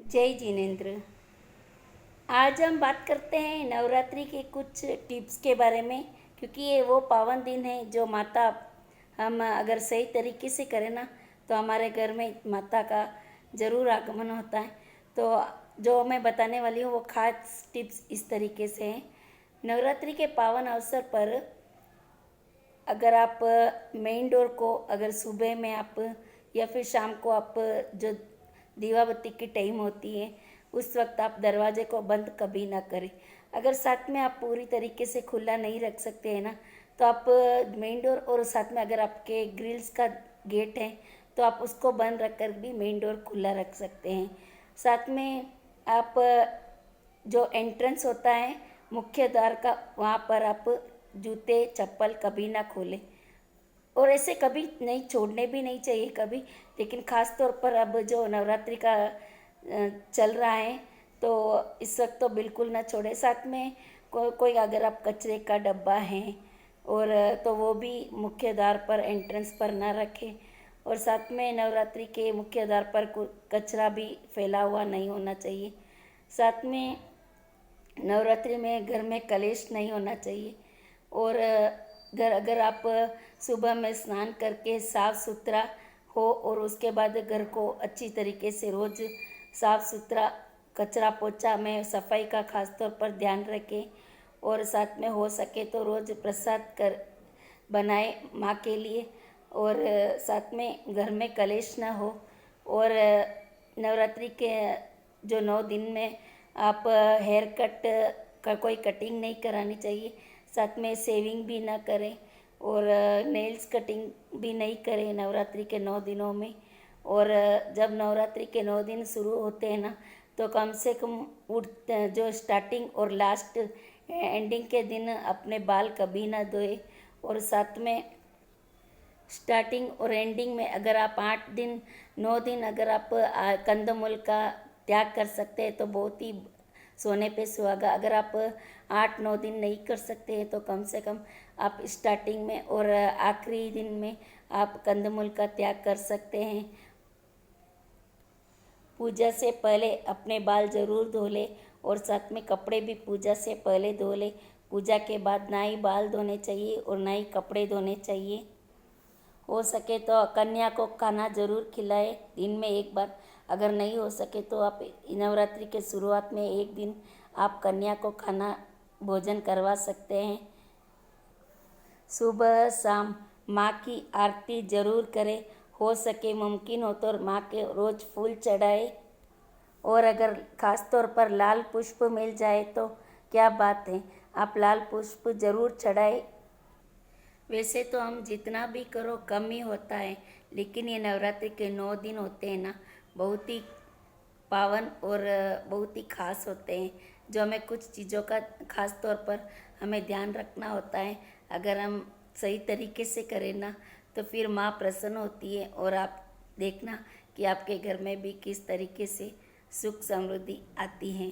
जय जिनेन्द्र। आज हम बात करते हैं नवरात्रि के कुछ टिप्स के बारे में, क्योंकि ये वो पावन दिन है जो माता हम अगर सही तरीके से करें ना तो हमारे घर में माता का ज़रूर आगमन होता है। तो जो मैं बताने वाली हूँ वो खास टिप्स इस तरीके से हैं। नवरात्रि के पावन अवसर पर अगर आप मेन डोर को अगर सुबह में आप या फिर शाम को आप जो दीवा बत्ती की टाइम होती है उस वक्त आप दरवाजे को बंद कभी ना करें। अगर साथ में आप पूरी तरीके से खुला नहीं रख सकते हैं ना तो आप मेन डोर और साथ में अगर आपके ग्रिल्स का गेट है तो आप उसको बंद रख कर भी मेन डोर खुला रख सकते हैं। साथ में आप जो एंट्रेंस होता है मुख्य द्वार का वहाँ पर आप जूते चप्पल कभी ना खोलें और ऐसे कभी नहीं छोड़ने भी नहीं चाहिए कभी। लेकिन ख़ास तौर पर अब जो नवरात्रि का चल रहा है तो इस वक्त तो बिल्कुल ना छोड़े। साथ में कोई अगर आप कचरे का डब्बा है और तो वो भी मुख्य द्वार पर एंट्रेंस पर ना रखें। और साथ में नवरात्रि के मुख्य द्वार पर कचरा भी फैला हुआ नहीं होना चाहिए। साथ में नवरात्रि में घर में कलेश नहीं होना चाहिए। और अगर आप सुबह में स्नान करके साफ़ सुथरा हो और उसके बाद घर को अच्छी तरीके से रोज़ साफ़ सुथरा कचरा पोछा में सफाई का खास तौर पर ध्यान रखें। और साथ में हो सके तो रोज़ प्रसाद कर बनाए माँ के लिए। और साथ में घर में कलेश ना हो। और नवरात्रि के जो 9 दिन में आप हेयर कट का कोई कटिंग नहीं करानी चाहिए। साथ में सेविंग भी ना करें और नेल्स कटिंग भी नहीं करें नवरात्रि के 9 दिनों में। और जब नवरात्रि के 9 दिन शुरू होते हैं ना तो कम से कम जो स्टार्टिंग और लास्ट एंडिंग के दिन अपने बाल कभी ना धोए। और साथ में स्टार्टिंग और एंडिंग में अगर आप 8 दिन 9 दिन अगर आप कंदमूल का त्याग कर सकते हैं तो बहुत ही सोने पे सुहागा। अगर आप 8-9 दिन नहीं कर सकते हैं तो कम से कम आप स्टार्टिंग में और आखिरी दिन में आप कंदमूल का त्याग कर सकते हैं। पूजा से पहले अपने बाल ज़रूर धो ले और साथ में कपड़े भी पूजा से पहले धो ले। पूजा के बाद ना ही बाल धोने चाहिए और ना ही कपड़े धोने चाहिए। हो सके तो कन्या को खाना ज़रूर खिलाए दिन में एक बार। अगर नहीं हो सके तो आप नवरात्रि के शुरुआत में एक दिन आप कन्या को खाना भोजन करवा सकते हैं। सुबह शाम माँ की आरती ज़रूर करें। हो सके मुमकिन हो तो माँ के रोज़ फूल चढ़ाए। और अगर ख़ास तौर पर लाल पुष्प मिल जाए तो क्या बात है, आप लाल पुष्प ज़रूर चढ़ाए। वैसे तो हम जितना भी करो कम ही होता है, लेकिन ये नवरात्रि के 9 दिन होते हैं ना बहुत ही पावन और बहुत ही खास होते हैं, जो हमें कुछ चीज़ों का खास तौर पर हमें ध्यान रखना होता है। अगर हम सही तरीके से करें ना तो फिर माँ प्रसन्न होती है और आप देखना कि आपके घर में भी किस तरीके से सुख समृद्धि आती है।